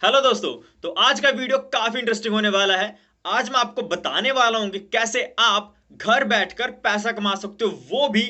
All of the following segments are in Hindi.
हेलो दोस्तों। तो आज का वीडियो काफी इंटरेस्टिंग होने वाला है। आज मैं आपको बताने वाला हूं कि कैसे आप घर बैठकर पैसा कमा सकते हो, वो भी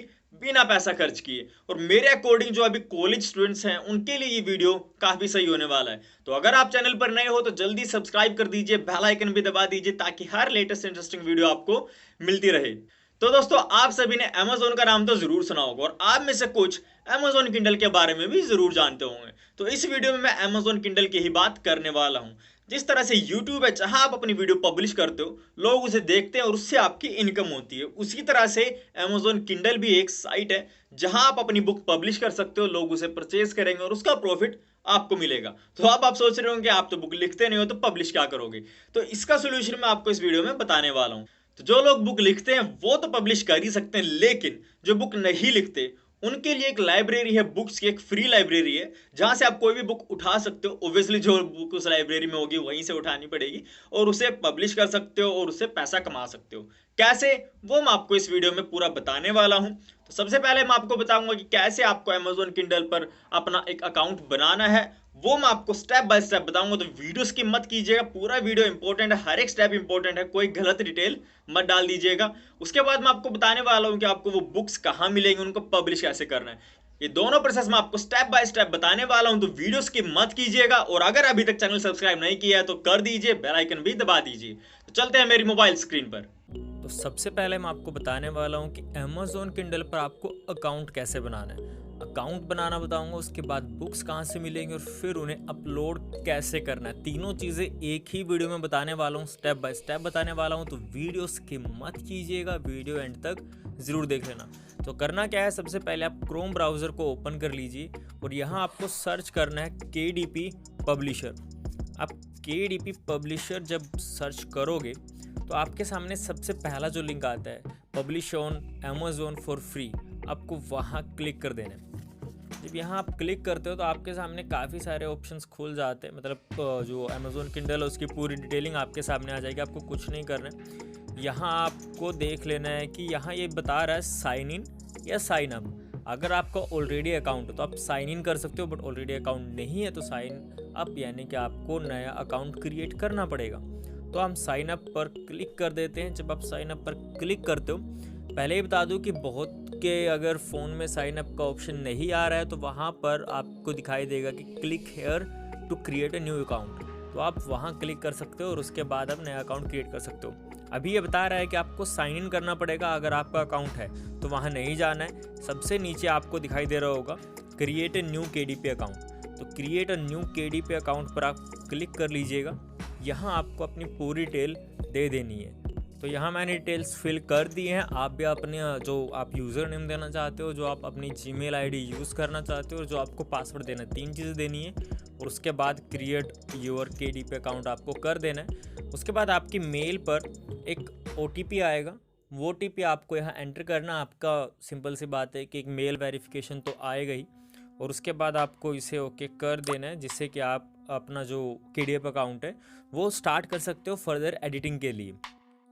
बिना पैसा खर्च किए। और मेरे अकॉर्डिंग जो अभी कॉलेज स्टूडेंट्स हैं उनके लिए ये वीडियो काफी सही होने वाला है। तो अगर आप चैनल पर नए हो तो जल्दी सब्सक्राइब कर दीजिए, बेल आइकन भी दबा दीजिए ताकि हर लेटेस्ट इंटरेस्टिंग वीडियो आपको मिलती रहे। तो दोस्तों, आप सभी ने Amazon का नाम तो जरूर सुना होगा और आप में से कुछ Amazon Kindle के बारे में भी जरूर जानते होंगे। तो इस वीडियो में मैं Amazon Kindle की ही बात करने वाला हूं। जिस तरह से YouTube है, जहां आप अपनी वीडियो पब्लिश करते हो, लोग उसे देखते हैं और उससे आपकी इनकम होती है, उसी तरह से Amazon Kindle भी एक साइट है जहां आप अपनी बुक पब्लिश कर सकते हो, लोग उसे परचेज करेंगे और उसका प्रॉफिट आपको मिलेगा। तो आप सोच रहे होंगे आप तो बुक लिखते नहीं हो तो पब्लिश क्या करोगे। तो इसका सोल्यूशन मैं आपको इस वीडियो में बताने वाला हूं। तो जो लोग बुक लिखते हैं वो तो पब्लिश कर ही सकते हैं, लेकिन जो बुक नहीं लिखते उनके लिए एक लाइब्रेरी है, बुक्स की एक फ्री लाइब्रेरी है जहां से आप कोई भी बुक उठा सकते हो। ऑब्वियसली जो बुक उस लाइब्रेरी में होगी वहीं से उठानी पड़ेगी और उसे पब्लिश कर सकते हो और उससे पैसा कमा सकते हो। कैसे, वो मैं आपको इस वीडियो में पूरा बताने वाला हूं। तो सबसे पहले मैं आपको बताऊंगा कि कैसे आपको Amazon Kindle पर अपना एक अकाउंट बनाना है, वो मैं आपको स्टेप बाय स्टेप बताऊंगा। तो वीडियो स्किप मत कीजिएगा, पूरा वीडियो इंपॉर्टेंट है, हर एक स्टेप इंपॉर्टेंट है, कोई गलत डिटेल मत डाल दीजिएगा। उसके बाद मैं आपको बताने वाला हूं कि आपको वो बुक्स कहां मिलेंगी, उनको पब्लिश कैसे करना है। ये दोनों प्रोसेस मैं आपको स्टेप बाय स्टेप बताने वाला हूं, तो वीडियो स्किप मत कीजिएगा। और अगर अभी तक चैनल सब्सक्राइब नहीं किया है तो कर दीजिए, बेल आइकन भी दबा दीजिए। तो चलते हैं मेरी मोबाइल स्क्रीन पर। तो सबसे पहले मैं आपको बताने वाला हूँ कि Amazon Kindle पर आपको अकाउंट कैसे बनाना है। अकाउंट बनाना बताऊंगा, उसके बाद बुक्स कहाँ से मिलेंगे और फिर उन्हें अपलोड कैसे करना है। तीनों चीज़ें एक ही वीडियो में बताने वाला हूँ, स्टेप बाय स्टेप बताने वाला हूँ। तो वीडियो स्किप मत कीजिएगा, वीडियो एंड तक ज़रूर देख लेना। तो करना क्या है, सबसे पहले आप क्रोम ब्राउज़र को ओपन कर लीजिए और यहाँ आपको सर्च करना है KDP पब्लिशर। आप KDP पब्लिशर जब सर्च करोगे तो आपके सामने सबसे पहला जो लिंक आता है, publish on Amazon for free, आपको वहाँ क्लिक कर देना है। जब यहाँ आप क्लिक करते हो तो आपके सामने काफ़ी सारे ऑप्शंस खुल जाते हैं, मतलब जो Amazon Kindle है उसकी पूरी डिटेलिंग आपके सामने आ जाएगी। आपको कुछ नहीं करना है, यहाँ आपको देख लेना है कि यहाँ ये बता रहा है साइन इन या साइन अप। अगर आपका ऑलरेडी अकाउंट है तो आप साइन इन कर सकते हो, बट ऑलरेडी अकाउंट नहीं है तो साइन अप यानी कि आपको नया अकाउंट क्रिएट करना पड़ेगा। तो हम साइन अप पर क्लिक कर देते हैं। जब आप साइन अप पर क्लिक करते हो, पहले ही बता दूं कि बहुत के अगर फ़ोन में साइन अप का ऑप्शन नहीं आ रहा है तो वहाँ पर आपको दिखाई देगा कि click here to create a new account. तो आप वहाँ क्लिक कर सकते हो और उसके बाद आप नया अकाउंट क्रिएट कर सकते हो। अभी ये बता रहा है कि आपको साइन इन करना पड़ेगा। अगर आपका अकाउंट है तो वहाँ नहीं जाना है। सबसे नीचे आपको दिखाई दे रहा होगा create a new KDP account. तो create a new KDP account पर आप क्लिक कर लीजिएगा। यहाँ आपको अपनी पूरी डिटेल दे देनी है। तो यहाँ मैंने डिटेल्स फिल कर दी हैं। आप भी अपने जो आप यूज़र नेम देना चाहते हो, जो आप अपनी Gmail ID यूज़ करना चाहते हो और जो आपको पासवर्ड देना है, 3 चीज़ें देनी है। और उसके बाद क्रिएट योर KDP अकाउंट आपको कर देना है। उसके बाद आपकी मेल पर एक OTP आएगा, वो OTP आपको यहाँ एंटर करना। आपका सिंपल सी बात है कि एक मेल वेरिफिकेशन तो आएगा ही, और उसके बाद आपको इसे ओके कर देना है, जिससे कि आप अपना जो KDP अकाउंट है वो स्टार्ट कर सकते हो फर्दर एडिटिंग के लिए।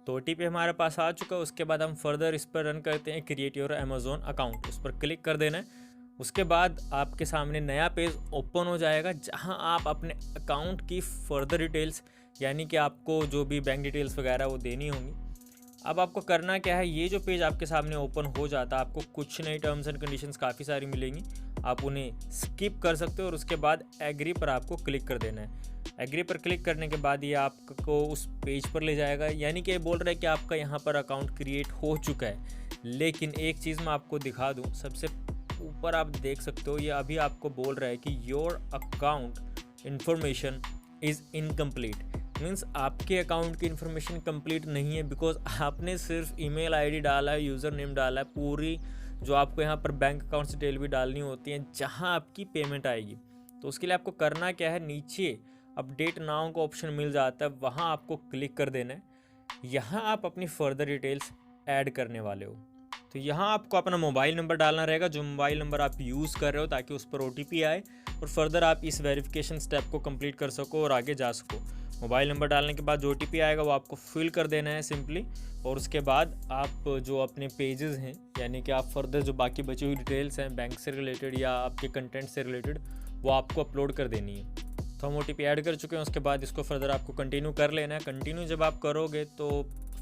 तो OTP हमारे पास आ चुका है। उसके बाद हम फर्दर इस पर रन करते हैं क्रिएट योर Amazon अकाउंट, उस पर क्लिक कर देना है। उसके बाद आपके सामने नया पेज ओपन हो जाएगा जहां आप अपने अकाउंट की फर्दर डिटेल्स, यानी कि आपको जो भी बैंक डिटेल्स वगैरह वो देनी होंगी। अब आपको करना क्या है, ये जो पेज आपके सामने ओपन हो जाता है, आपको कुछ नई टर्म्स एंड कंडीशंस काफ़ी सारी मिलेंगी, आप उन्हें स्किप कर सकते हो और उसके बाद एग्री पर आपको क्लिक कर देना है। एग्री पर क्लिक करने के बाद ये आपको उस पेज पर ले जाएगा, यानी कि बोल रहा है कि आपका यहाँ पर अकाउंट क्रिएट हो चुका है। लेकिन एक चीज़ मैं आपको दिखा दूँ, सबसे ऊपर आप देख सकते हो, ये अभी आपको बोल रहा है कि your account information is incomplete. Means आपके अकाउंट की इन्फॉर्मेशन कंप्लीट नहीं है, बिकॉज आपने सिर्फ ईमेल आईडी डाला है, यूज़र नेम डाला है, पूरी जो आपको यहाँ पर बैंक अकाउंट डिटेल भी डालनी होती है जहाँ आपकी पेमेंट आएगी। तो उसके लिए आपको करना क्या है, नीचे अपडेट नाउ का ऑप्शन मिल जाता है, वहाँ आपको क्लिक कर देना है। यहाँ आप अपनी फर्दर डिटेल्स ऐड करने वाले हो। तो यहाँ आपको अपना मोबाइल नंबर डालना रहेगा, जो मोबाइल नंबर आप यूज़ कर रहे हो, ताकि उस पर OTP आए और फर्दर आप इस वेरिफिकेशन स्टेप को कंप्लीट कर सको और आगे जा सको। मोबाइल नंबर डालने के बाद जो OTP आएगा वो आपको फिल कर देना है सिंपली, और उसके बाद आप जो अपने पेजेस हैं, यानी कि आप फर्दर जो बाकी बची हुई डिटेल्स हैं बैंक से रिलेटेड या आपके कंटेंट से रिलेटेड, वो आपको अपलोड कर देनी है। तो हम OTP ऐड कर चुके हैं। उसके बाद इसको फर्दर आपको कंटिन्यू कर लेना है। कंटिन्यू जब आप करोगे तो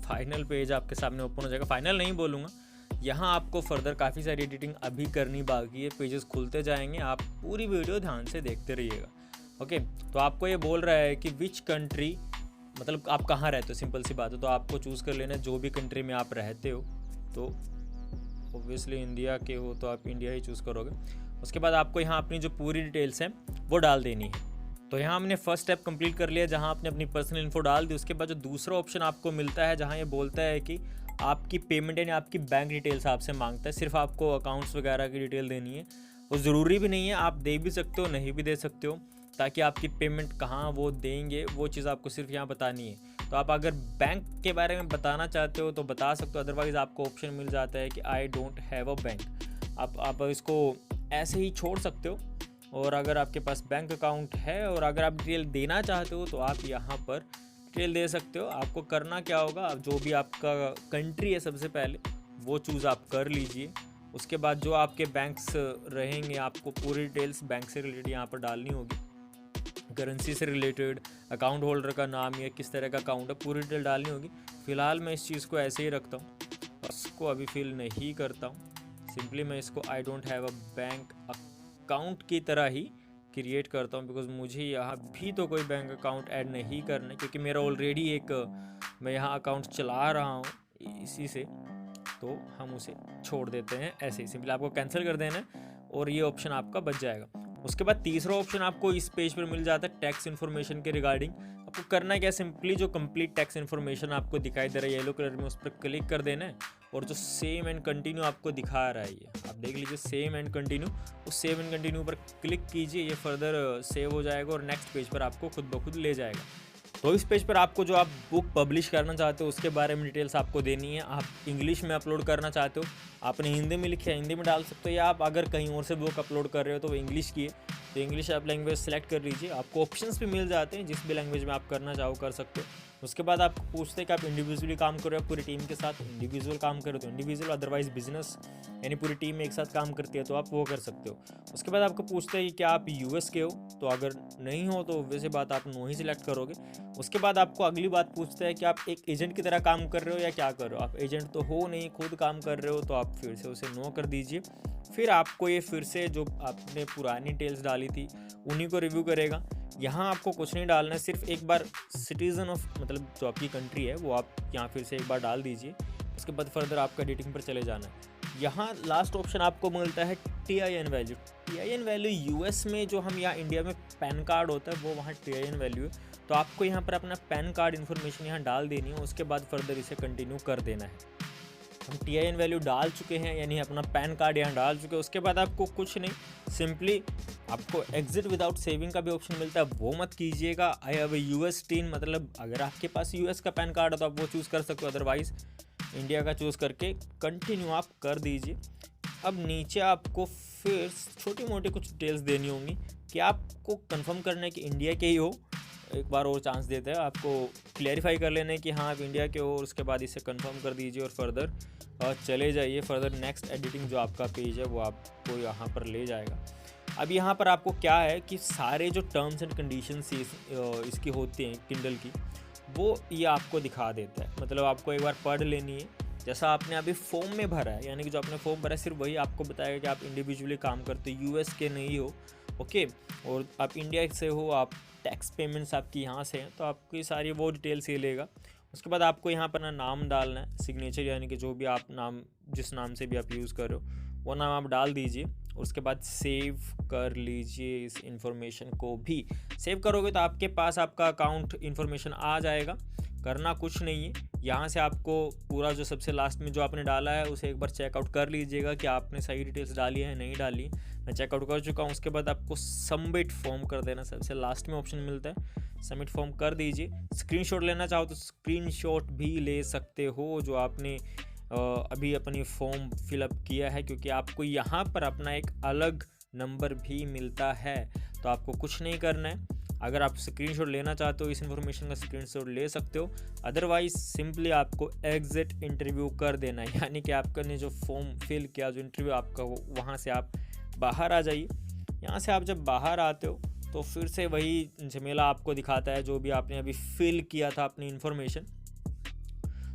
फाइनल पेज आपके सामने ओपन हो जाएगा। फाइनल नहीं बोलूँगा, यहाँ आपको फर्दर काफ़ी सारी एडिटिंग अभी करनी बाकी है। पेजेस खुलते जाएंगे, आप पूरी वीडियो ध्यान से देखते रहिएगा। ओके, तो आपको ये बोल रहा है कि विच कंट्री, मतलब आप कहाँ रहते हो, सिंपल सी बात है। तो आपको चूज़ कर लेना है जो भी कंट्री में आप रहते हो। तो ऑब्वियसली इंडिया के हो तो आप इंडिया ही चूज़ करोगे। उसके बाद आपको यहाँ अपनी जो पूरी डिटेल्स हैं वो डाल देनी है। तो यहाँ हमने फर्स्ट स्टेप कंप्लीट कर लिया, जहाँ आपने अपनी पर्सनल इन्फो डाल दी। उसके बाद जो दूसरा ऑप्शन आपको मिलता है, जहाँ ये बोलता है कि आपकी पेमेंट यानी आपकी बैंक डिटेल्स आपसे मांगता है। सिर्फ आपको अकाउंट्स वगैरह की डिटेल देनी है। वो ज़रूरी भी नहीं है, आप दे भी सकते हो, नहीं भी दे सकते हो, ताकि आपकी पेमेंट कहाँ वो देंगे वो चीज़ आपको सिर्फ यहाँ बतानी है। तो आप अगर बैंक के बारे में बताना चाहते हो तो बता सकते हो, अदरवाइज़ आपको ऑप्शन मिल जाता है कि I don't have a bank. आप इसको ऐसे ही छोड़ सकते हो। और अगर आपके पास बैंक अकाउंट है और अगर आप डिटेल देना चाहते हो तो आप यहाँ पर डिटेल दे सकते हो। आपको करना क्या होगा, जो भी आपका कंट्री है सबसे पहले वो चूज़ आप कर लीजिए। उसके बाद जो आपके बैंक्स रहेंगे आपको पूरी डिटेल्स बैंक से रिलेटेड यहाँ पर डालनी होगी। करेंसी से रिलेटेड, अकाउंट होल्डर का नाम या किस तरह का अकाउंट है, पूरी डिटेल डालनी होगी। फ़िलहाल मैं इस चीज़ को ऐसे ही रखता हूँ, इसको अभी फिल नहीं करता हूँ। सिंपली मैं इसको I don't have a bank account की तरह ही क्रिएट करता हूँ, बिकॉज मुझे यहाँ भी तो कोई बैंक अकाउंट ऐड नहीं करना है, क्योंकि मेरा ऑलरेडी एक मैं यहाँ अकाउंट चला रहा हूँ इसी से। तो हम उसे छोड़ देते हैं ऐसे ही, सिंपली आपको कैंसिल कर देना है और ये ऑप्शन आपका बच जाएगा। उसके बाद तीसरा ऑप्शन आपको इस पेज पर मिल जाता है टैक्स इन्फॉर्मेशन के रिगार्डिंग। आपको करना क्या, सिंपली जो कंप्लीट टैक्स इन्फॉर्मेशन आपको दिखाई दे रहा है येलो कलर में, उस पर क्लिक कर देना है। और जो सेम एंड कंटिन्यू आपको दिखा रहा है, ये आप देख लीजिए सेम एंड कंटिन्यू, उस सेम एंड कंटिन्यू पर क्लिक कीजिए। ये फर्दर सेव हो जाएगा और नेक्स्ट पेज पर आपको खुद ब खुद ले जाएगा। तो इस पेज पर आपको जो आप बुक पब्लिश करना चाहते हो उसके बारे में डिटेल्स आपको देनी है। आप इंग्लिश में अपलोड करना चाहते हो, आपने हिंदी में लिखा है हिंदी में डाल सकते हो, या आप अगर कहीं और से बुक अपलोड कर रहे हो तो वो इंग्लिश की है तो इंग्लिश आप लैंग्वेज सेलेक्ट कर लीजिए। आपको ऑप्शंस भी मिल जाते हैं, जिस भी लैंग्वेज में आप करना चाहो कर सकते हो। उसके बाद आपको पूछते हैं कि आप इंडिविजुअली काम कर रहे हो पूरी टीम के साथ, इंडिविजुअल काम कर रहे हो तो इंडिविजुअल, अदरवाइज बिजनेस यानी पूरी टीम एक साथ काम करती है तो आप वो कर सकते हो। उसके बाद आपको पूछते हैं कि क्या आप यूएस के हो, तो अगर नहीं हो तो वैसे बात आप नो ही सिलेक्ट करोगे। उसके बाद आपको अगली बात पूछता है कि आप एक एजेंट की तरह काम कर रहे हो या क्या कर रहे हो। आप एजेंट तो हो नहीं, खुद काम कर रहे हो, तो आप फिर से उसे नो कर दीजिए। फिर आपको ये फिर से जो आपने पुरानी डिटेल्स डाली थी उन्हीं को रिव्यू करेगा। यहाँ आपको कुछ नहीं डालना है, सिर्फ एक बार सिटीज़न ऑफ मतलब जो आपकी कंट्री है वो आप यहाँ फिर से एक बार डाल दीजिए। उसके बाद फर्दर आपका एडिटिंग पर चले जाना है। यहाँ लास्ट ऑप्शन आपको मिलता है TIN value. TIN value US में जो हम यहाँ इंडिया में पैन कार्ड होता है वो वहाँ TIN वैल्यू है। तो आपको यहाँ पर अपना पैन कार्ड इन्फॉर्मेशन यहाँ डाल देनी है। उसके बाद फर्दर इसे कंटिन्यू कर देना है। हम TIN वैल्यू डाल चुके हैं यानी अपना पैन कार्ड यहाँ डाल चुके हैं। उसके बाद आपको कुछ नहीं, सिंपली आपको एग्जिट विदाउट सेविंग का भी ऑप्शन मिलता है, वो मत कीजिएगा। आई हैव US टीन, मतलब अगर आपके पास US का पैन कार्ड है तो आप वो चूज़ कर सकते हो, अदरवाइज़ इंडिया का चूज़ करके कंटिन्यू आप कर दीजिए। अब नीचे आपको फिर छोटी मोटी कुछ डिटेल्स देनी होंगी कि आपको कंफर्म करना है कि इंडिया के ही हो। एक बार और चांस देते हैं, आपको क्लैरिफाई कर लेना है कि हाँ आप इंडिया के हो। उसके बाद इसे कंफर्म कर दीजिए और फर्दर चले जाइए। फर्दर नेक्स्ट एडिटिंग जो आपका पेज है वो आपको यहाँ पर ले जाएगा। अब यहाँ पर आपको क्या है कि सारे जो टर्म्स एंड कंडीशंस इसकी होती हैं किंडल की, वो ये आपको दिखा देता है। मतलब आपको एक बार पढ़ लेनी है, जैसा आपने अभी फॉर्म में भरा है, यानी कि जो आपने फॉर्म भरा है सिर्फ वही आपको बताएगा कि आप इंडिविजुअली काम करते हो, US के नहीं हो, ओके, और आप इंडिया से हो, आप टैक्स पेमेंट्स आपकी यहाँ से हैं, तो आपकी सारी वो डिटेल्स ये लेगा। उसके बाद आपको यहाँ पर ना नाम डालना है, सिग्नेचर यानी कि जो भी आप नाम जिस नाम से भी आप यूज़ कर रहे हो वो नाम आप डाल दीजिए। उसके बाद सेव कर लीजिए इस इंफॉर्मेशन को भी। सेव करोगे तो आपके पास आपका अकाउंट इन्फॉर्मेशन आ जाएगा। करना कुछ नहीं है, यहाँ से आपको पूरा जो सबसे लास्ट में जो आपने डाला है उसे एक बार चेकआउट कर लीजिएगा कि आपने सही डिटेल्स डाली है नहीं डाली। मैं चेकआउट कर चुका हूँ। उसके बाद आपको सबमिट फॉर्म कर देना, सबसे लास्ट में ऑप्शन मिलता है, सबमिट फॉर्म कर दीजिए। स्क्रीनशॉट लेना चाहो तो स्क्रीनशॉट भी ले सकते हो जो आपने अभी अपनी फॉर्म फिलअप किया है, क्योंकि आपको यहाँ पर अपना एक अलग नंबर भी मिलता है। तो आपको कुछ नहीं करना है। अगर आप स्क्रीनशॉट लेना चाहते हो इस इन्फॉर्मेशन का स्क्रीनशॉट ले सकते हो, अदरवाइज सिंपली आपको एग्जिट इंटरव्यू कर देना है, यानी कि आपने जो फॉर्म फिल किया, जो इंटरव्यू आपका वहाँ से आप बाहर आ जाइए। यहाँ से आप जब बाहर आते हो तो फिर से वही झमेला आपको दिखाता है जो भी आपने अभी फिल किया था अपनी इन्फॉर्मेशन।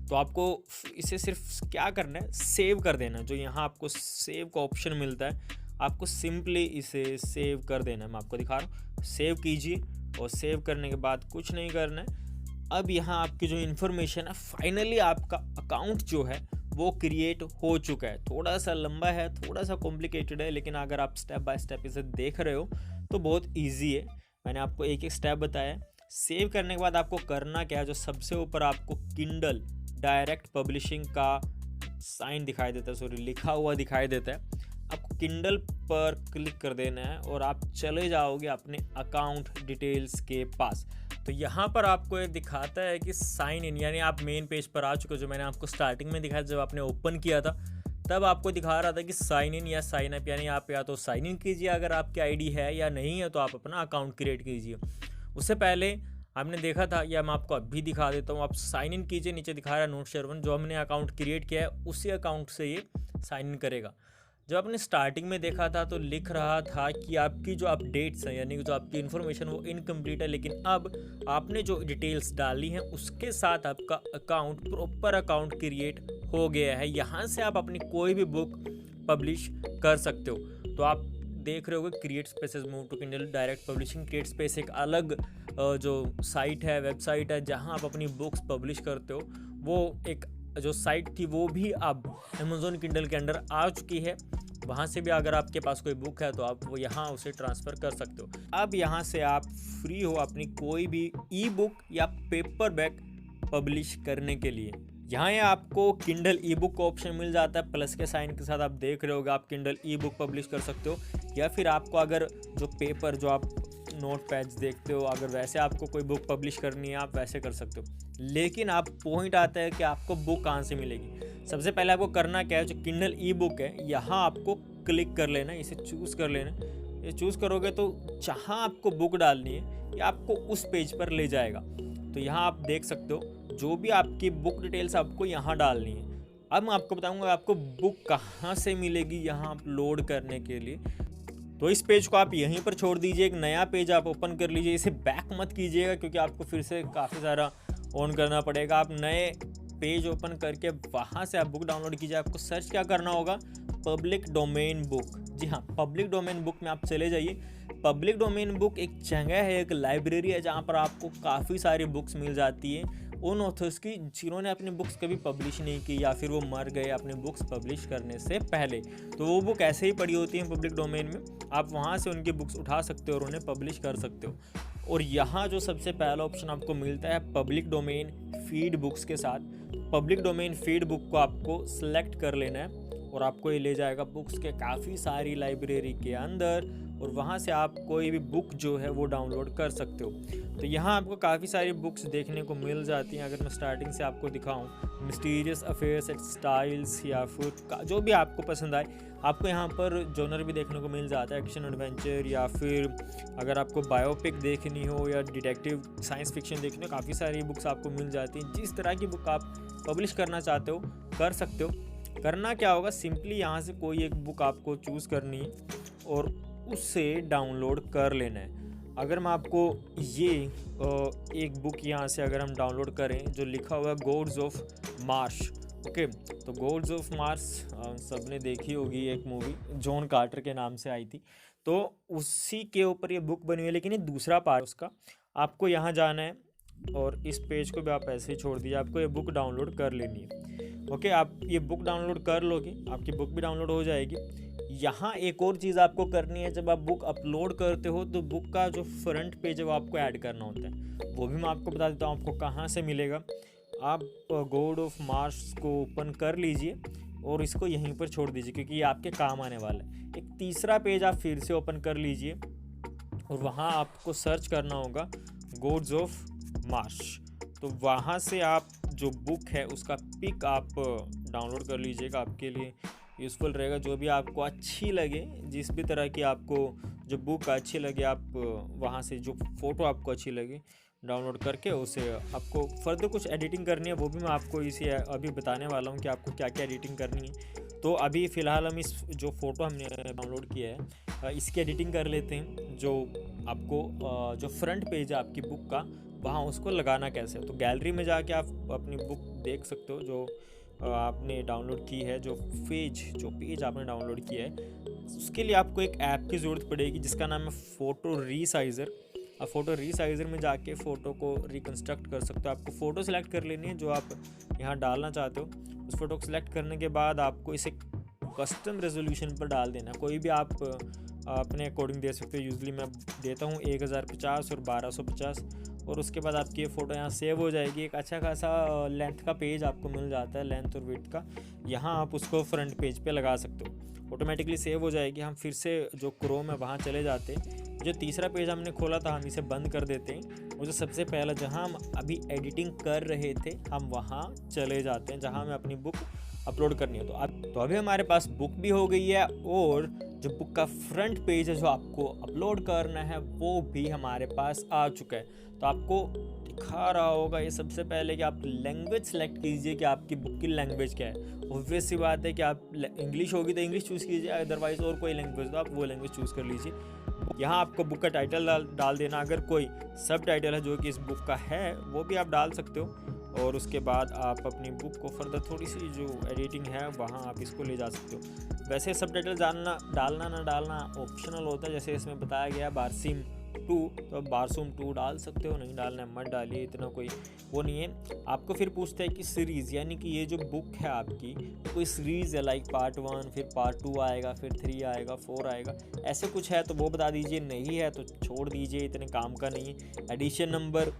तो आपको इसे सिर्फ क्या करना है, सेव कर देना। जो यहाँ आपको सेव का ऑप्शन मिलता है, आपको सिंपली इसे सेव कर देना है। मैं आपको दिखा रहा हूँ, सेव कीजिए और सेव करने के बाद कुछ नहीं करना है। अब यहाँ आपकी जो इन्फॉर्मेशन है, फाइनली आपका अकाउंट जो है वो क्रिएट हो चुका है। थोड़ा सा लंबा है, थोड़ा सा कॉम्प्लिकेटेड है, लेकिन अगर आप स्टेप बाय स्टेप इसे देख रहे हो तो बहुत ईजी है। मैंने आपको एक एक स्टेप बताया। सेव करने के बाद आपको करना क्या है, जो सबसे ऊपर आपको किंडल डायरेक्ट पब्लिशिंग का साइन दिखाई देता है, सॉरी लिखा हुआ दिखाई देता है, आपको किंडल पर क्लिक कर देना है और आप चले जाओगे अपने अकाउंट डिटेल्स के पास। तो यहाँ पर आपको ये दिखाता है कि साइन इन, यानी आप मेन पेज पर आ चुके हो। जो मैंने आपको स्टार्टिंग में दिखाया जब आपने ओपन किया था, तब आपको दिखा रहा था कि साइन इन या साइन अप, यानी आप या तो साइन इन कीजिए अगर आपकी आईडी है, या नहीं है तो आप अपना अकाउंट क्रिएट कीजिए। उससे पहले आपने देखा था, या मैं आपको अभी दिखा देता हूँ, आप साइन इन कीजिए। नीचे दिखा रहा है नोट शेयर, जो हमने अकाउंट क्रिएट किया है उसी अकाउंट से ये साइन इन करेगा। जब आपने स्टार्टिंग में देखा था तो लिख रहा था कि आपकी जो अपडेट्स हैं, यानी जो आपकी इन्फॉर्मेशन वो इनकम्प्लीट है, लेकिन अब आपने जो डिटेल्स डाली हैं उसके साथ आपका अकाउंट, प्रॉपर अकाउंट क्रिएट हो गया है। यहाँ से आप अपनी कोई भी बुक पब्लिश कर सकते हो। तो आप देख रहे होगे create spaces move to Kindle Direct Publishing. Create space एक अलग जो साइट है, वेबसाइट है, जहाँ आप अपनी बुक्स पब्लिश करते हो। वो एक जो साइट थी वो भी अब अमेज़ॉन किंडल के अंडर आ चुकी है। वहाँ से भी अगर आपके पास कोई बुक है तो आप वो यहाँ उसे ट्रांसफ़र कर सकते हो। अब यहाँ से आप फ्री हो अपनी कोई भी ई बुक या पेपर बैक पब्लिश करने के लिए। यहाँ आपको किंडल ई बुक का ऑप्शन मिल जाता है, प्लस के साइन के साथ आप देख रहे होगे। आप किंडल ई बुक पब्लिश कर सकते हो, या फिर आपको अगर जो पेपर, जो आप नोट पैड्स देखते हो, अगर वैसे आपको कोई बुक पब्लिश करनी है आप वैसे कर सकते हो। लेकिन आप पॉइंट आता है कि आपको बुक कहाँ से मिलेगी। सबसे पहले आपको करना क्या है, जो किंडल ई बुक है यहाँ आपको क्लिक कर लेना, इसे चूज़ कर लेना। ये चूज़ करोगे तो जहाँ आपको बुक डालनी है ये आपको उस पेज पर ले जाएगा। तो यहाँ आप देख सकते हो जो भी आपकी बुक डिटेल्स आपको यहाँ डालनी है। अब मैं आपको बताऊँगा आपको बुक कहाँ से मिलेगी यहाँ अपलोड करने के लिए। तो इस पेज को आप यहीं पर छोड़ दीजिए, एक नया पेज आप ओपन कर लीजिए। इसे बैक मत कीजिएगा क्योंकि आपको फिर से काफ़ी सारा ऑन करना पड़ेगा। आप नए पेज ओपन करके वहाँ से आप बुक डाउनलोड कीजिए। आपको सर्च क्या करना होगा, पब्लिक डोमेन बुक। जी हाँ, पब्लिक डोमेन बुक में आप चले जाइए। पब्लिक डोमेन बुक एक जगह है, एक लाइब्रेरी है जहाँ पर आपको काफ़ी सारी बुक्स मिल जाती हैं उन ऑथर्स की जिन्होंने अपनी बुक्स कभी पब्लिश नहीं की, या फिर वो मर गए अपनी बुक्स पब्लिश करने से पहले। तो वो बुक ऐसे ही पड़ी होती हैं पब्लिक डोमेन में, आप वहाँ से उनकी बुक्स उठा सकते हो और उन्हें पब्लिश कर सकते हो। और यहाँ जो सबसे पहला ऑप्शन आपको मिलता है पब्लिक डोमेन फीड बुक्स के साथ। पब्लिक डोमेन फीड बुक को आपको सिलेक्ट कर लेना है और आपको ये ले जाएगा बुक्स के काफ़ी सारी लाइब्रेरी के अंदर, और वहाँ से आप कोई भी बुक जो है वो डाउनलोड कर सकते हो। तो यहाँ आपको काफ़ी सारी बुक्स देखने को मिल जाती हैं। अगर मैं स्टार्टिंग से आपको दिखाऊं, मिस्टीरियस अफेयर्स एट स्टाइल्स, या फिर जो भी आपको पसंद आए, आपको यहाँ पर जॉनर भी देखने को मिल जाता है, एक्शन एडवेंचर, या फिर अगर आपको बायोपिक देखनी हो या डिटेक्टिव साइंस फिक्शन देखनी हो, काफ़ी सारी बुक्स आपको मिल जाती हैं। जिस तरह की बुक आप पब्लिश करना चाहते हो कर सकते हो। करना क्या होगा, सिंपली यहाँ से कोई एक बुक आपको चूज़ करनी है और उससे डाउनलोड कर लेना है। अगर मैं आपको ये एक बुक यहाँ से अगर हम डाउनलोड करें, जो लिखा हुआ है गॉड्स ऑफ मार्स, ओके, तो गॉड्स ऑफ मार्स सबने देखी होगी, एक मूवी जॉन कार्टर के नाम से आई थी, तो उसी के ऊपर ये बुक बनी हुई है, लेकिन ये दूसरा पार्ट उसका। आपको यहाँ जाना है और इस पेज को भी आप ऐसे ही छोड़ दीजिए, आपको ये बुक डाउनलोड कर लेनी है। ओके, आप ये बुक डाउनलोड कर लोगे, आपकी बुक भी डाउनलोड हो जाएगी। यहाँ एक और चीज़ आपको करनी है, जब आप बुक अपलोड करते हो तो बुक का जो फ्रंट पेज है वो आपको ऐड करना होता है। वो भी मैं आपको बता देता हूँ आपको कहाँ से मिलेगा। आप गॉड ऑफ मार्स को ओपन कर लीजिए और इसको यहीं पर छोड़ दीजिए क्योंकि ये आपके काम आने वाला है। एक तीसरा पेज आप फिर से ओपन कर लीजिए और वहाँ आपको सर्च करना होगा गॉड्स ऑफ मार्स। तो वहाँ से आप जो बुक है उसका पिक आप डाउनलोड कर लीजिएगा, आपके लिए यूज़फुल रहेगा। जो भी आपको अच्छी लगे, जिस भी तरह की आपको जो बुक अच्छी लगे, आप वहाँ से जो फ़ोटो आपको अच्छी लगे डाउनलोड करके उसे आपको फर्दर कुछ एडिटिंग करनी है, वो भी मैं आपको इसे अभी बताने वाला हूँ कि आपको क्या क्या एडिटिंग करनी है। तो अभी फ़िलहाल हम इस जो फ़ोटो हमने डाउनलोड किया है इसकी एडिटिंग कर लेते हैं। जो आपको जो फ्रंट पेज है आपकी बुक का वहाँ उसको लगाना कैसे है। तो गैलरी में जाके आप अपनी बुक देख सकते हो जो आपने डाउनलोड की है, जो पेज आपने डाउनलोड किया है। उसके लिए आपको एक ऐप की ज़रूरत पड़ेगी जिसका नाम है फ़ोटो रीसाइज़र। आप फ़ोटो रीसाइज़र में जाके फ़ोटो को रिकन्स्ट्रक्ट कर सकते हो। आपको फ़ोटो सेलेक्ट कर लेनी है जो आप यहाँ डालना चाहते हो। उस फ़ोटो को सिलेक्ट करने के बाद आपको इसे कस्टम रेजोल्यूशन पर डाल देना। कोई भी आप अपने अकॉर्डिंग दे सकते हो। यूजुअली मैं देता हूँ 1050 और 1250। और उसके बाद आपकी ये फ़ोटो यहाँ सेव हो जाएगी। एक अच्छा खासा लेंथ का पेज आपको मिल जाता है, लेंथ और विड्थ का। यहाँ आप उसको फ्रंट पेज पे लगा सकते हो, ऑटोमेटिकली सेव हो जाएगी। हम फिर से जो क्रोम है वहाँ चले जाते हैं। जो तीसरा पेज हमने खोला था हम इसे बंद कर देते हैं। वो जो सबसे पहला जहाँ हम अभी एडिटिंग कर रहे थे हम वहाँ चले जाते हैं, जहाँ हमें अपनी बुक अपलोड करनी है। तो अभी हमारे पास बुक भी हो गई है और जो बुक का फ्रंट पेज है जो आपको अपलोड करना है वो भी हमारे पास आ चुका है। तो आपको दिखा रहा होगा ये सबसे पहले कि आप लैंग्वेज सेलेक्ट कीजिए कि आपकी बुक की लैंग्वेज क्या है। ऑब्वियस सी बात है कि आप इंग्लिश होगी तो इंग्लिश चूज़ कीजिए, अदरवाइज़ और कोई लैंग्वेज तो आप वो लैंग्वेज चूज़ कर लीजिए। यहाँ आपको बुक का टाइटल डाल देना। अगर कोई सब टाइटल है जो कि इस बुक का है वो भी आप डाल सकते हो। और उसके बाद आप अपनी बुक को फर्दर थोड़ी सी जो एडिटिंग है वहाँ आप इसको ले जा सकते हो। वैसे सब टाइटल डालना ना डालना ऑप्शनल होता है। जैसे इसमें बताया गया बारसीम 2, तो आप बारसूम 2 डाल सकते हो, नहीं डालना है मत डालिए, इतना कोई वो नहीं है। आपको फिर पूछता है कि सीरीज़, यानी कि ये जो बुक है आपकी कोई सीरीज़ है, लाइक पार्ट 1 फिर पार्ट 2 आएगा, फिर 3 आएगा, 4 आएगा, ऐसे कुछ है तो वो बता दीजिए। नहीं है तो छोड़ दीजिए, इतने काम का नहीं है। एडिशन नंबर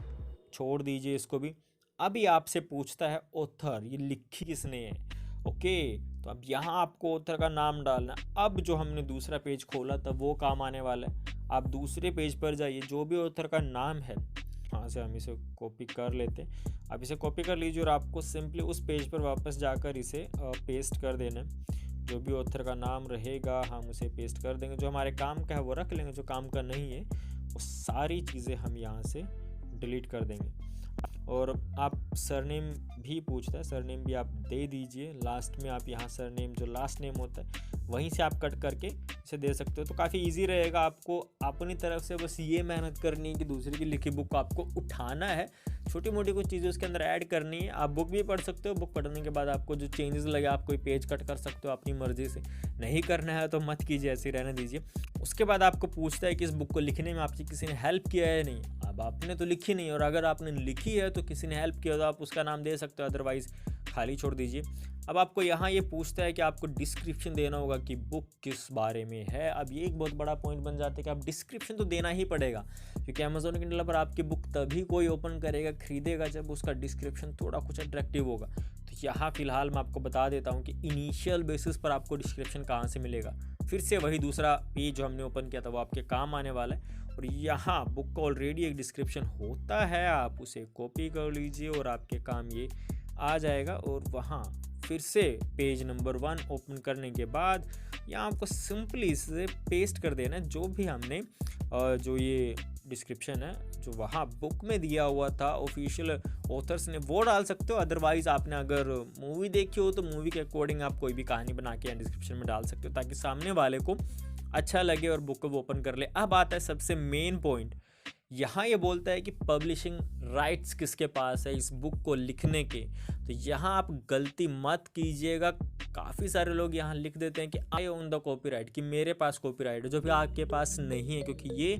छोड़ दीजिए इसको भी। अभी आपसे पूछता है ऑथर, ये लिखी किसने है। ओके, तो अब यहाँ आपको ऑथर का नाम डालना। अब जो हमने दूसरा पेज खोला था वो काम आने वाला है। आप दूसरे पेज पर जाइए, जो भी ऑथर का नाम है वहाँ से हम इसे कॉपी कर लेते हैं। आप इसे कॉपी कर लीजिए और आपको सिंपली उस पेज पर वापस जाकर इसे पेस्ट कर देना है। जो भी ऑथर का नाम रहेगा हम उसे पेस्ट कर देंगे। जो हमारे काम का है वो रख लेंगे, जो काम का नहीं है वो सारी चीज़ें हम यहाँ से डिलीट कर देंगे। और आप सरनेम भी पूछता है, सरनेम भी आप दे दीजिए। लास्ट में आप यहाँ सरनेम जो लास्ट नेम होता है वहीं से आप कट करके इसे दे सकते हो। तो काफ़ी इजी रहेगा। आपको अपनी तरफ से बस ये मेहनत करनी है कि दूसरे की लिखी बुक को आपको उठाना है, छोटी मोटी कुछ चीज़ें उसके अंदर ऐड करनी है। आप बुक भी पढ़ सकते हो, बुक पढ़ने के बाद आपको जो चेंजेस लगे आप कोई पेज कट कर सकते हो अपनी मर्जी से। नहीं करना है तो मत कीजिए, ऐसे रहने दीजिए। उसके बाद आपको पूछता है कि इस बुक को लिखने में आपकी किसी ने हेल्प किया है नहीं। अब आपने तो लिखी नहीं, और अगर आपने लिखी है तो किसी ने हेल्प किया तो आप उसका नाम दे सकते हो, अदरवाइज़ खाली छोड़ दीजिए। अब आपको यहाँ ये पूछता है कि आपको डिस्क्रिप्शन देना होगा कि बुक किस बारे में है। अब ये एक बहुत बड़ा पॉइंट बन जाता है कि आप डिस्क्रिप्शन तो देना ही पड़ेगा, क्योंकि अमेज़ॉन किंडल पर आपकी बुक तभी कोई ओपन करेगा, खरीदेगा जब उसका डिस्क्रिप्शन थोड़ा कुछ अट्रैक्टिव होगा। तो यहाँ फ़िलहाल मैं आपको बता देता हूँ कि इनिशियल बेसिस पर आपको डिस्क्रिप्शन कहाँ से मिलेगा। फिर से वही दूसरा पेज जो हमने ओपन किया था वो आपके काम आने वाला है। और यहाँ बुक का ऑलरेडी एक डिस्क्रिप्शन होता है, आप उसे कॉपी कर लीजिए और आपके काम ये आ जाएगा। और वहाँ फिर से पेज नंबर 1 ओपन करने के बाद यहाँ आपको सिंपली इसे पेस्ट कर देना है। जो भी हमने जो ये डिस्क्रिप्शन है जो वहाँ बुक में दिया हुआ था ऑफिशियल ऑथर्स ने, वो डाल सकते हो। अदरवाइज़ आपने अगर मूवी देखी हो तो मूवी के अकॉर्डिंग आप कोई भी कहानी बना के डिस्क्रिप्शन में डाल सकते हो, ताकि सामने वाले को अच्छा लगे और बुक को वो ओपन कर ले। अब आता है सबसे मेन पॉइंट। यहाँ ये बोलता है कि पब्लिशिंग राइट्स किसके पास है इस बुक को लिखने के। तो यहाँ आप गलती मत कीजिएगा। काफ़ी सारे लोग यहाँ लिख देते हैं कि आई ओन द कॉपीराइट, कि मेरे पास कॉपीराइट है, जो भी आपके पास नहीं है, क्योंकि ये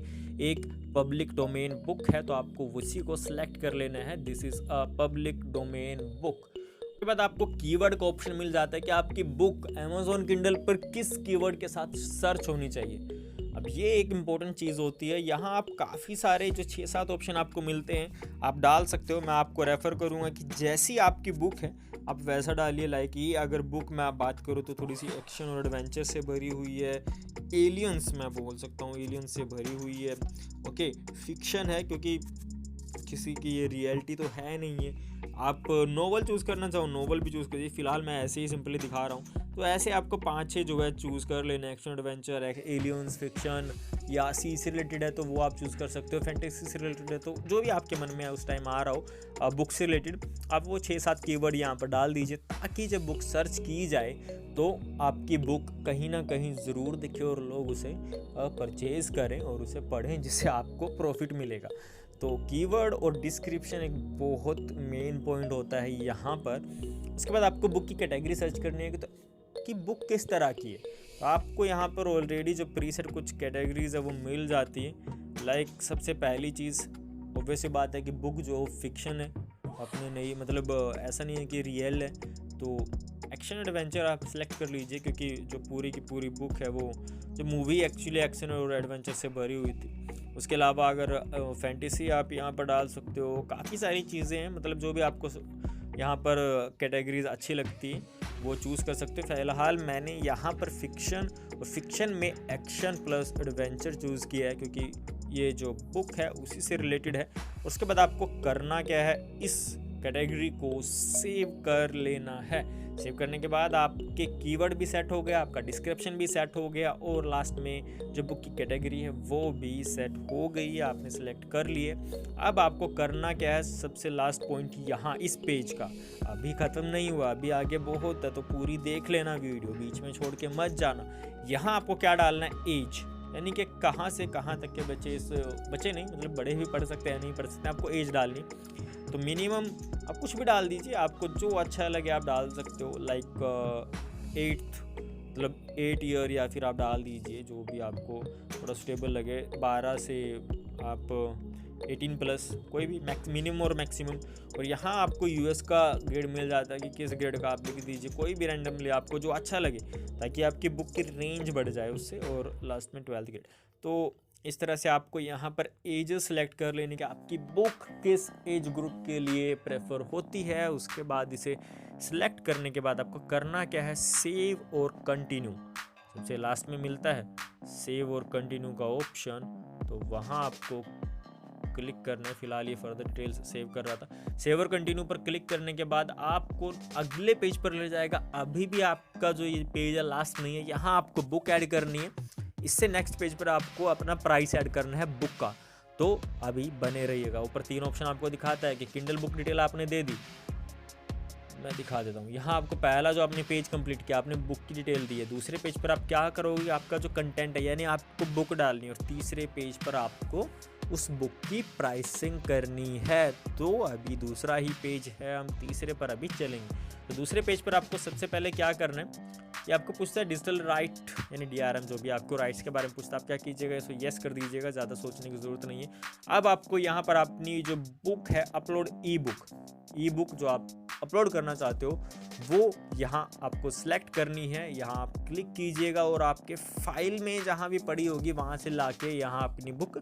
एक पब्लिक डोमेन बुक है। तो आपको उसी को सिलेक्ट कर लेना है, this is a public domain book. उसके बाद आपको कीवर्ड का ऑप्शन मिल जाता है कि आपकी बुक अमेज़ॉन किंडल पर किस कीवर्ड के साथ सर्च होनी चाहिए। अब ये एक इम्पॉर्टेंट चीज़ होती है। यहाँ आप काफ़ी सारे जो 6-7 ऑप्शन आपको मिलते हैं आप डाल सकते हो। मैं आपको रेफ़र करूँगा कि जैसी आपकी बुक है आप वैसा डालिए। लाइक ये अगर बुक में आप बात करूँ तो थोड़ी सी एक्शन और एडवेंचर से भरी हुई है, एलियंस मैं बोल सकता हूँ, एलियंस से भरी हुई है। ओके, फिक्शन है क्योंकि किसी की ये रियलिटी तो है नहीं है। आप नोवेल चूज़ करना चाहो नोवेल भी चूज़ करिए, फिलहाल मैं ऐसे ही सिंपली दिखा रहा हूँ। तो ऐसे आपको 5-6 जो है चूज़ कर लेना, एक्शन एडवेंचर, एलियंस, फिक्शन या सी से रिलेटेड है तो वो आप चूज़ कर सकते हो, फैंटेसी से रिलेटेड है तो जो भी आपके मन में उस टाइम आ रहा हो बुक से रिलेटेड, आप वो 6-7 कीवर्ड यहाँ पर डाल दीजिए, ताकि जब बुक सर्च की जाए तो आपकी बुक कहीं ना कहीं ज़रूर दिखे और लोग उसे परचेज़ करें और उसे पढ़ें, जिससे आपको प्रॉफिट मिलेगा। तो कीवर्ड और डिस्क्रिप्शन एक बहुत मेन पॉइंट होता है यहाँ पर। उसके बाद आपको बुक की कैटेगरी सर्च करनी है कि बुक किस तरह की है। तो आपको यहाँ पर ऑलरेडी जो प्रीसेट कुछ कैटेगरीज है वो मिल जाती है। लाइक सबसे पहली चीज़ ऑब्वियस सी बात है कि बुक जो फिक्शन है अपने नहीं, मतलब ऐसा नहीं है कि रियल है, तो एक्शन एडवेंचर आप सेलेक्ट कर लीजिए, क्योंकि जो पूरी की पूरी बुक है वो जो मूवी एक्चुअली एक्शन और एडवेंचर से भरी हुई थी। उसके अलावा अगर फैंटेसी आप यहाँ पर डाल सकते हो, काफ़ी सारी चीज़ें हैं, मतलब जो भी आपको यहाँ पर कैटेगरीज अच्छी लगती है वो चूज़ कर सकते हो। फ़िलहाल मैंने यहाँ पर फिक्शन और फिक्शन में एक्शन प्लस एडवेंचर चूज़ किया है, क्योंकि ये जो बुक है उसी से रिलेटेड है। उसके बाद आपको करना क्या है, इस कैटेगरी को सेव कर लेना है। सेव करने के बाद आपके कीवर्ड भी सेट हो गया, आपका डिस्क्रिप्शन भी सेट हो गया, और लास्ट में जो बुक की कैटेगरी है वो भी सेट हो गई है, आपने सेलेक्ट कर लिए। अब आपको करना क्या है, सबसे लास्ट पॉइंट यहाँ इस पेज का अभी ख़त्म नहीं हुआ, अभी आगे बहुत है, तो पूरी देख लेना वीडियो, बीच में छोड़ के मत जाना। यहाँ आपको क्या डालना है, एज, यानी कि कहाँ से कहाँ तक के बच्चे नहीं, मतलब बड़े भी पढ़ सकते हैं, नहीं पढ़ सकते, आपको एज डालनी। तो मिनिमम आप कुछ भी डाल दीजिए, आपको जो अच्छा लगे आप डाल सकते हो, लाइक 8th मतलब 8 ईयर, या फिर आप डाल दीजिए जो भी आपको थोड़ा सुटेबल लगे, 12 से आप 18 प्लस, कोई भी मिनिमम और मैक्सिमम। और यहाँ आपको यूएस का ग्रेड मिल जाता है कि किस ग्रेड का आप लिख दीजिए, कोई भी रैंडमली आपको जो अच्छा लगे, ताकि आपकी बुक की रेंज बढ़ जाए उससे, और लास्ट में 12th ग्रेड। तो इस तरह से आपको यहाँ पर एज सेलेक्ट कर लेने के, आपकी बुक किस एज ग्रुप के लिए प्रेफर होती है। उसके बाद इसे सिलेक्ट करने के बाद आपको करना क्या है, सेव और कंटिन्यू, सबसे लास्ट में मिलता है सेव और कंटिन्यू का ऑप्शन, तो वहाँ आपको क्लिक करना है। फिलहाल ये फर्दर डिटेल्स सेव कर रहा था। सेव और कंटिन्यू पर क्लिक करने के बाद आपको अगले पेज पर ले जाएगा। अभी भी आपका जो ये पेज है लास्ट नहीं है, यहाँ आपको बुक ऐड करनी है। इससे नेक्स्ट पेज पर आपको अपना प्राइस ऐड करना है बुक का, तो अभी बने रहिएगा। ऊपर 3 ऑप्शन आपको दिखाता है कि किंडल बुक डिटेल आपने दे दी, मैं दिखा देता हूँ। यहाँ आपको पहला जो आपने पेज कंप्लीट किया, आपने बुक की डिटेल दी है। दूसरे पेज पर आप क्या करोगे, आपका जो कंटेंट है यानी आपको बुक डालनी है, और तीसरे पेज पर आपको उस बुक की प्राइसिंग करनी है। तो अभी दूसरा ही पेज है, हम तीसरे पर अभी चलेंगे। तो दूसरे पेज पर आपको सबसे पहले क्या करना है, ये आपको पूछता है डिजिटल राइट यानी डीआरएम, जो भी आपको राइट्स के बारे में पूछता है, आप क्या कीजिएगा, इसको येस कर दीजिएगा, ज़्यादा सोचने की ज़रूरत नहीं है। अब आपको यहाँ पर अपनी जो बुक है अपलोड ई बुक जो आप अपलोड करना चाहते हो वो यहाँ आपको सिलेक्ट करनी है। यहाँ आप क्लिक कीजिएगा और आपके फाइल में जहाँ भी पड़ी होगी वहाँ से लाके यहाँ अपनी बुक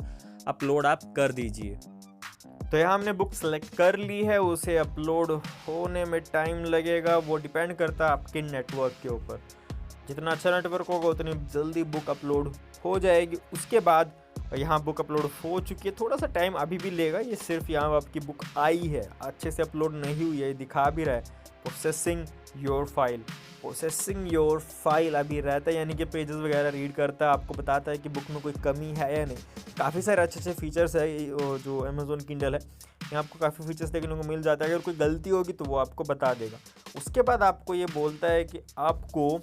अपलोड आप कर दीजिए। तो यहाँ हमने बुक सेलेक्ट कर ली है, उसे अपलोड होने में टाइम लगेगा, वो डिपेंड करता है आपके नेटवर्क के ऊपर। जितना अच्छा नेटवर्क होगा उतनी जल्दी बुक अपलोड हो जाएगी। उसके बाद यहाँ बुक अपलोड हो चुकी है, थोड़ा सा टाइम अभी भी लेगा, ये सिर्फ यहाँ आपकी बुक आई है, अच्छे से अपलोड नहीं हुई है, दिखा भी रहा है प्रोसेसिंग योर फाइल अभी रहता है, यानी कि पेजेस वगैरह रीड करता है, आपको बताता है कि बुक में कोई कमी है या नहीं। काफ़ी सारे अच्छे फीचर्स है जो अमेज़ॉन किंडल है, यहाँ आपको काफ़ी फीचर्स देखने को मिल जाता है। अगर कोई गलती होगी तो वो आपको बता देगा। उसके बाद आपको ये बोलता है कि आपको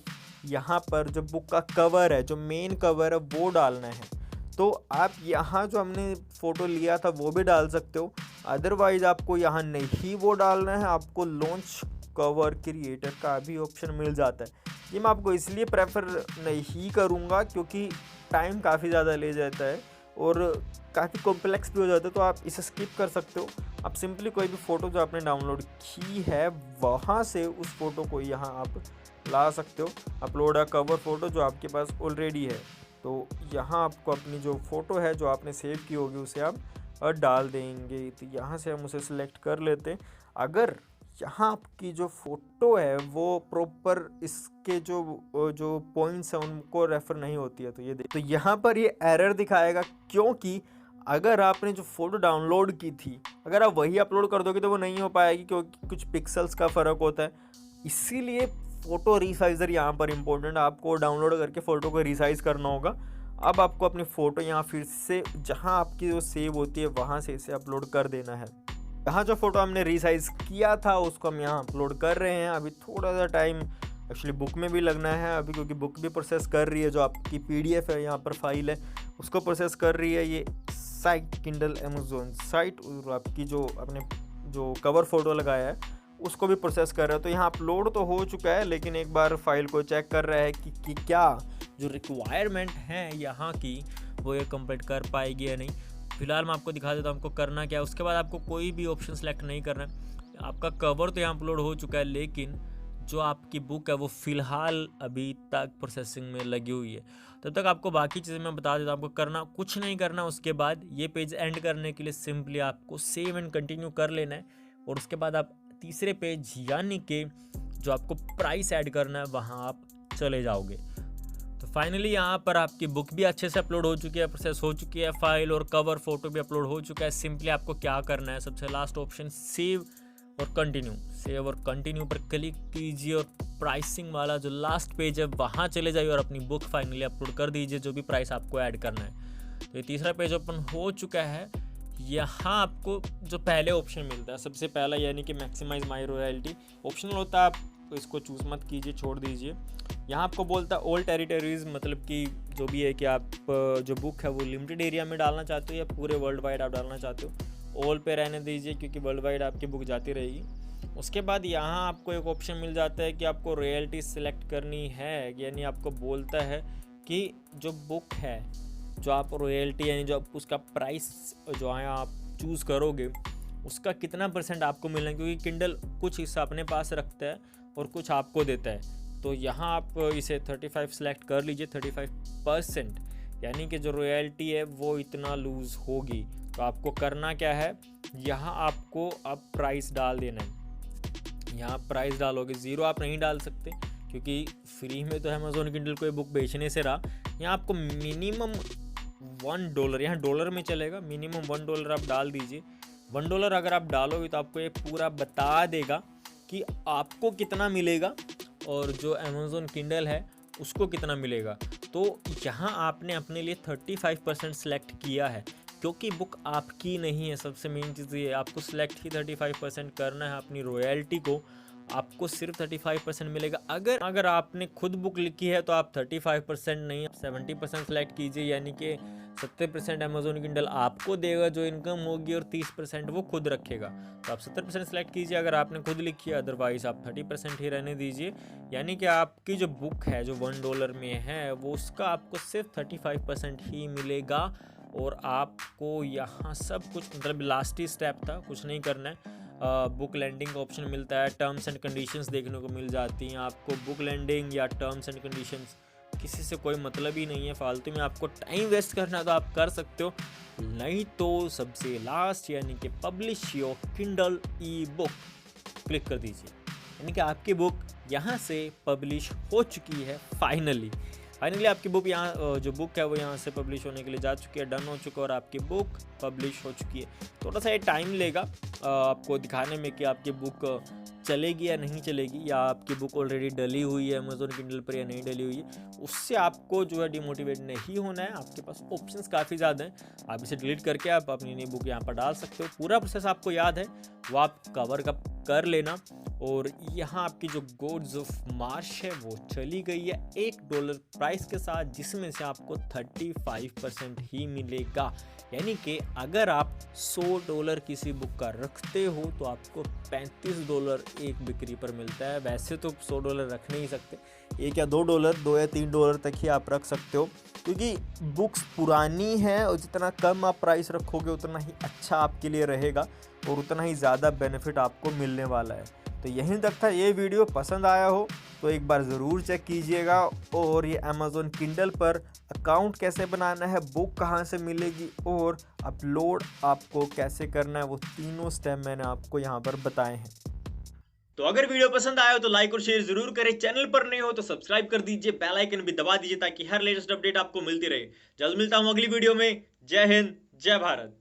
यहाँ पर जो बुक का कवर है, जो मेन कवर है वो डालना है। तो आप यहाँ जो हमने फ़ोटो लिया था वो भी डाल सकते हो, अदरवाइज़ आपको यहाँ नहीं वो डालना है, आपको लॉन्च कवर क्रिएटर का भी ऑप्शन मिल जाता है। ये मैं आपको इसलिए प्रेफर नहीं करूँगा क्योंकि टाइम काफ़ी ज़्यादा ले जाता है और काफ़ी कॉम्प्लेक्स भी हो जाता है, तो आप इसे स्किप कर सकते हो। आप सिंपली कोई भी फ़ोटो जो आपने डाउनलोड की है वहाँ से उस फ़ोटो को यहाँ आप ला सकते हो। अपलोड अ कवर फ़ोटो जो आपके पास ऑलरेडी है, तो यहाँ आपको अपनी जो फ़ोटो है जो आपने सेव की होगी उसे आप डाल देंगे। तो यहाँ से हम उसे सिलेक्ट कर लेते हैं। अगर यहाँ आपकी जो फ़ोटो है वो प्रॉपर इसके जो पॉइंट्स हैं उनको रेफ़र नहीं होती है तो ये यहाँ पर ये एरर दिखाएगा, क्योंकि अगर आपने जो फ़ोटो डाउनलोड की थी, अगर आप वही अपलोड कर दोगे तो वो नहीं हो पाएगी, क्योंकि कुछ पिक्सल्स का फ़र्क होता है। इसीलिए फ़ोटो रीसाइज़र यहाँ पर इम्पोर्टेंट है। आपको डाउनलोड करके फ़ोटो को रीसाइज़ करना होगा। अब आपको अपनी फ़ोटो यहाँ फिर से जहाँ आपकी जो सेव होती है वहाँ से इसे अपलोड कर देना है। यहाँ जो फ़ोटो हमने रीसाइज़ किया था उसको हम यहाँ अपलोड कर रहे हैं। अभी थोड़ा सा टाइम एक्चुअली बुक में भी लगना है अभी, क्योंकि बुक भी प्रोसेस कर रही है। जो आपकी PDF है यहाँ पर फाइल है उसको प्रोसेस कर रही है ये साइट, किंडल अमेज़न साइट, और आपकी जो आपने जो कवर फ़ोटो लगाया है उसको भी प्रोसेस कर रहा है। तो यहाँ अपलोड तो हो चुका है, लेकिन एक बार फाइल को चेक कर रहा है कि क्या जो रिक्वायरमेंट है यहाँ की वो ये कंप्लीट कर पाएगी या नहीं। फिलहाल मैं आपको दिखा देता हूँ आपको करना क्या है। उसके बाद आपको कोई भी ऑप्शन सेलेक्ट नहीं करना है। आपका कवर तो यहाँ अपलोड हो चुका है, लेकिन जो आपकी बुक है वो फ़िलहाल अभी तक प्रोसेसिंग में लगी हुई है। तब तक आपको बाकी चीज़ें मैं बता देता हूँ। आपको करना कुछ नहीं करना। उसके बाद ये पेज एंड करने के लिए सिंपली आपको सेव एंड कंटिन्यू कर लेना है, और उसके बाद आप तीसरे पेज यानी कि जो आपको प्राइस ऐड करना है वहाँ आप चले जाओगे। तो फाइनली यहाँ पर आपकी बुक भी अच्छे से अपलोड हो चुकी है, प्रोसेस हो चुकी है, फाइल और कवर फोटो भी अपलोड हो चुका है। सिंपली आपको क्या करना है, सबसे लास्ट ऑप्शन सेव और कंटिन्यू, सेव और कंटिन्यू पर क्लिक कीजिए और प्राइसिंग वाला जो लास्ट पेज है वहाँ चले जाइए और अपनी बुक फाइनली अपलोड कर दीजिए जो भी प्राइस आपको ऐड करना है। तो ये तीसरा पेज ओपन हो चुका है। यहाँ आपको जो पहले ऑप्शन मिलता है सबसे पहला, यानी कि मैक्सिमाइज माई रॉयल्टी ऑप्शनल होता है, आप इसको चूज़ मत कीजिए, छोड़ दीजिए। यहाँ आपको बोलता है ऑल टेरिटरीज, मतलब कि जो भी है कि आप जो बुक है वो लिमिटेड एरिया में डालना चाहते हो या पूरे वर्ल्ड वाइड आप डालना चाहते हो। ऑल पे रहने दीजिए क्योंकि वर्ल्ड वाइड आपकी बुक जाती रहेगी। उसके बाद यहाँ आपको एक ऑप्शन मिल जाता है कि आपको रॉयल्टी सिलेक्ट करनी है, यानी आपको बोलता है कि जो बुक है जो आप रॉयल्टी यानी जो आप उसका प्राइस जो है आप चूज़ करोगे उसका कितना % आपको मिलना है, क्योंकि किंडल कुछ हिस्सा अपने पास रखता है और कुछ आपको देता है। तो यहाँ आप इसे 35 सेलेक्ट कर लीजिए, 35%, यानी कि जो रॉयल्टी है वो इतना लूज़ होगी। तो आपको करना क्या है, यहाँ आपको अब प्राइस डाल देना है। यहाँ प्राइस डालोगे, ज़ीरो आप नहीं डाल सकते क्योंकि फ्री में तो अमेज़न किंडल कोई बुक बेचने से रहा। यहाँ आपको मिनिमम $1, यहाँ डॉलर में चलेगा, मिनिमम $1 आप डाल दीजिए। $1 अगर आप डालोगे तो आपको ये पूरा बता देगा कि आपको कितना मिलेगा और जो अमेज़न किंडल है उसको कितना मिलेगा। तो यहाँ आपने अपने लिए 35% सेलेक्ट किया है, क्योंकि बुक आपकी नहीं है। सबसे मेन चीज़ ये, आपको सिलेक्ट ही 35% करना है अपनी रॉयल्टी को, आपको सिर्फ 35% मिलेगा। अगर आपने खुद बुक लिखी है तो आप 35% नहीं, आप 70% सेलेक्ट कीजिए, यानी कि 70% अमेज़न किंडल आपको देगा जो इनकम होगी और 30% वो खुद रखेगा। तो आप 70% सेलेक्ट कीजिए अगर आपने खुद लिखी है, अदरवाइज आप 30% ही रहने दीजिए। यानी कि आपकी जो बुक है जो $1 में है वो उसका आपको सिर्फ 35% ही मिलेगा। और आपको यहाँ सब कुछ, मतलब लास्ट ही स्टेप था, कुछ नहीं करना है। बुक लैंडिंग का ऑप्शन मिलता है, टर्म्स एंड कंडीशंस देखने को मिल जाती हैं। आपको बुक लैंडिंग या टर्म्स एंड कंडीशंस किसी से कोई मतलब ही नहीं है, फालतू में आपको टाइम वेस्ट करना तो आप कर सकते हो, नहीं तो सबसे लास्ट यानी कि publish your Kindle E book click कर दीजिए, यानी कि आपकी बुक यहाँ से पब्लिश हो चुकी है। फाइनली आपकी बुक यहाँ जो बुक है वो यहाँ से पब्लिश होने के लिए जा चुकी है, डन हो चुका है और आपकी बुक पब्लिश हो चुकी है। थोड़ा सा ये टाइम लेगा आपको दिखाने में कि आपकी बुक चलेगी या नहीं चलेगी, या आपकी बुक ऑलरेडी डली हुई है अमेज़न किंडल पर या नहीं डली हुई है। उससे आपको जो है डिमोटिवेट नहीं होना है। आपके पास ऑप्शंस काफ़ी ज़्यादा हैं, आप इसे डिलीट करके आप अपनी नई बुक यहाँ पर डाल सकते हो। पूरा प्रोसेस आपको याद है वो आप कवर कप कर लेना। और यहाँ आपकी जो गोड्स ऑफ मार्च है वो चली गई है $1 प्राइस के साथ, जिसमें से आपको 35% ही मिलेगा। यानी कि अगर आप $100 किसी बुक का रखते हो तो आपको $35 एक बिक्री पर मिलता है। वैसे तो $100 रख नहीं सकते, $1 या $2, $2 या $3 तक ही आप रख सकते हो, क्योंकि बुक्स पुरानी हैं और जितना कम आप प्राइस रखोगे उतना ही अच्छा आपके लिए रहेगा और उतना ही ज़्यादा बेनिफिट आपको मिलने वाला है। तो यहीं तक था ये वीडियो। पसंद आया हो तो एक बार ज़रूर चेक कीजिएगा। और ये अमेज़न किंडल पर अकाउंट कैसे बनाना है, बुक कहाँ से मिलेगी और अपलोड आपको कैसे करना है, वो तीनों स्टेप मैंने आपको यहाँ पर बताए हैं। तो अगर वीडियो पसंद आया हो तो लाइक और शेयर जरूर करें, चैनल पर नए हो तो सब्सक्राइब कर दीजिए, बेल आइकन भी दबा दीजिए ताकि हर लेटेस्ट अपडेट आपको मिलती रहे। जल्द मिलता हूँ अगली वीडियो में। जय हिंद, जय भारत।